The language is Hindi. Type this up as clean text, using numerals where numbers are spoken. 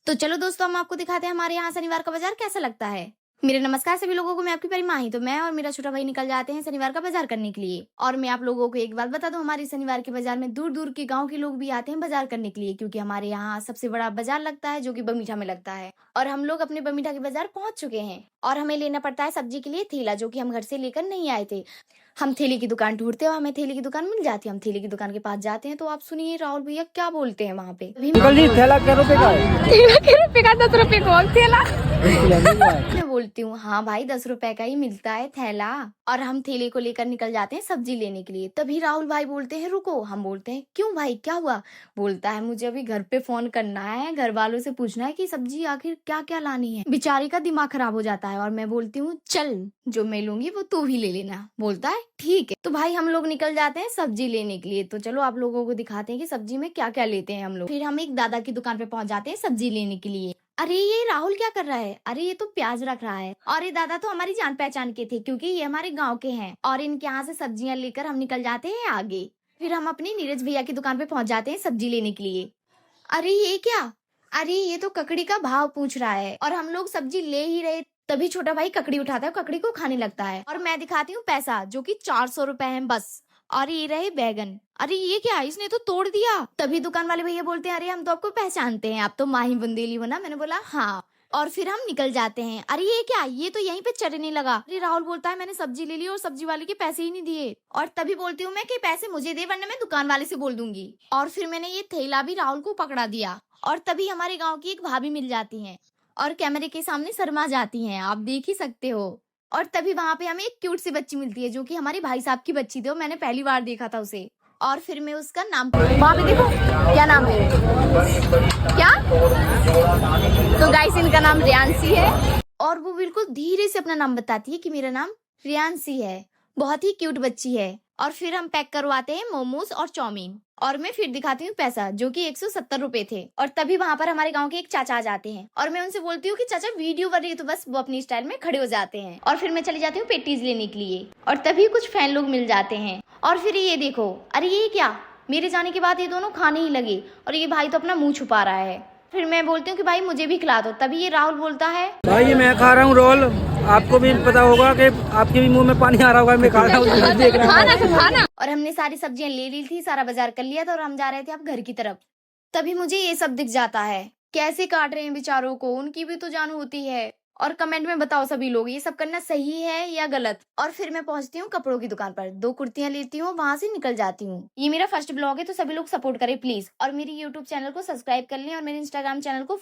तो चलो दोस्तों, हम आपको दिखाते हैं हमारे यहाँ शनिवार का बाजार कैसा लगता है। मेरे नमस्कार सभी लोगों को, मैं आपकी प्यारी माही। तो मैं और मेरा छोटा भाई निकल जाते हैं शनिवार का बाजार करने के लिए। और मैं आप लोगों को एक बात बता दूं, हमारे शनिवार के बाजार में दूर दूर के गांव के लोग भी आते हैं बाजार करने के लिए, क्योंकि हमारे यहाँ सबसे बड़ा बाजार लगता है जो कि बमीठा में लगता है। और हम लोग अपने बमीठा के बाजार पहुंच चुके हैं और हमें लेना पड़ता है सब्जी के लिए थैला, जो कि हम घर से लेकर नहीं आए थे। हम थैले की दुकान ढूंढते हो, हमें थैले की दुकान मिल जाती है। हम थैले की दुकान के पास जाते हैं तो आप सुनिए राहुल भैया क्या बोलते हैं वहाँ पे। अंकल जी थैला क्या रुपए का है? थैला के रुपए का 10 रुपए कौन थैला? मैं बोलती हूँ हाँ भाई 10 रुपए का ही मिलता है थैला। और हम थैले को लेकर निकल जाते हैं सब्जी लेने के लिए। तभी राहुल भाई बोलते हैं रुको। हम बोलते हैं क्यों भाई क्या हुआ? बोलता है मुझे अभी घर पे फोन करना है, घर वालों से पूछना है कि सब्जी आखिर क्या क्या लानी है। बेचारी का दिमाग खराब हो जाता है और मैं बोलती हूँ चल जो मैं लूंगी वो तू भी ले लेना। बोलता है ठीक है। तो भाई हम लोग निकल जाते हैं सब्जी लेने के लिए। तो चलो आप लोगों को दिखाते हैं कि सब्जी में क्या क्या लेते हैं हम लोग। फिर हम एक दादा की दुकान पे पहुंच जाते हैं सब्जी लेने के लिए। अरे ये राहुल क्या कर रहा है? अरे ये तो प्याज रख रहा है। और ये दादा तो हमारी जान पहचान के थे, क्योंकि ये हमारे गांव के हैं। और इनके यहाँ से सब्जियां लेकर हम निकल जाते हैं आगे। फिर हम अपनी नीरज भैया की दुकान पे पहुंच जाते हैं सब्जी लेने के लिए। अरे ये क्या? अरे ये तो ककड़ी का भाव पूछ रहा है। और हम लोग सब्जी ले ही रहे तभी छोटा भाई ककड़ी उठाता है, ककड़ी को खाने लगता है। और मैं दिखाती हूँ पैसा, जो कि 400 रुपए है बस। और ये रहे बैगन। अरे ये क्या, इसने तो तोड़ दिया। तभी दुकान वाले भैया बोलते हैं अरे हम तो आपको पहचानते हैं, आप तो माही बुंदेली हो ना। मैंने बोला हाँ। और फिर हम निकल जाते हैं। अरे ये क्या, ये तो यहीं पे चढ़ने लगा। अरे राहुल बोलता है मैंने सब्जी ले ली और सब्जी वाले के पैसे ही नहीं दिए। और तभी बोलती हूँ मैं कि पैसे मुझे दे, वरना मैं दुकान वाले से बोल दूंगी। और फिर मैंने ये थैला भी राहुल को पकड़ा दिया। और तभी हमारे गाँव की एक भाभी मिल जाती है और कैमरे के सामने शर्मा जाती हैं, आप देख ही सकते हो। और तभी वहां पे हमें एक क्यूट सी बच्ची मिलती है, जो कि हमारे भाई साहब की बच्ची थी और मैंने पहली बार देखा था उसे। और फिर मैं उसका नाम वहां पे देखो क्या नाम है, क्या? तो गाइस इनका नाम रियांसी है। और वो बिल्कुल धीरे से अपना नाम बताती है कि मेरा नाम रियांसी है। बहुत ही क्यूट बच्ची है। और फिर हम पैक करवाते हैं मोमोज और चाउमीन। और मैं फिर दिखाती हूँ पैसा, जो कि 170 रुपए थे। और तभी वहां पर हमारे गांव के एक चाचा आ जाते हैं और मैं उनसे बोलती हूँ कि चाचा वीडियो बन रही है। तो बस वो अपनी स्टाइल में खड़े हो जाते हैं। और फिर मैं चली जाती हूँ पेटीज लेने के लिए। और तभी कुछ फैन लोग मिल जाते हैं। और फिर ये देखो, अरे ये क्या, मेरे जाने के बाद ये दोनों खाने ही लगे। और ये भाई तो अपना मुंह छुपा रहा है। फिर मैं बोलती हूँ कि भाई मुझे भी खिला दो। तभी ये राहुल बोलता है भाई मैं खा रहा हूँ रोल, आपको भी पता होगा कि आपके भी मुंह में पानी आ रहा होगा, मैं खा रहा हूँ देख रहा हूँ। और हमने सारी सब्जियां ले ली थी, सारा बाजार कर लिया था और हम जा रहे थे अब घर की तरफ। तभी मुझे ये सब दिख जाता है। कैसे काट रहे हैं बेचारों को, उनकी भी तो जान होती है। और कमेंट में बताओ सभी लोग, ये सब करना सही है या गलत। और फिर मैं पहुंचती हूँ कपड़ों की दुकान पर, 2 कुर्तियां लेती हूँ, वहां से निकल जाती हूँ। ये मेरा फर्स्ट ब्लॉग है तो सभी लोग सपोर्ट करें प्लीज। और मेरी यूट्यूब चैनल को सब्सक्राइब कर लें और मेरे इंस्टाग्राम चैनल को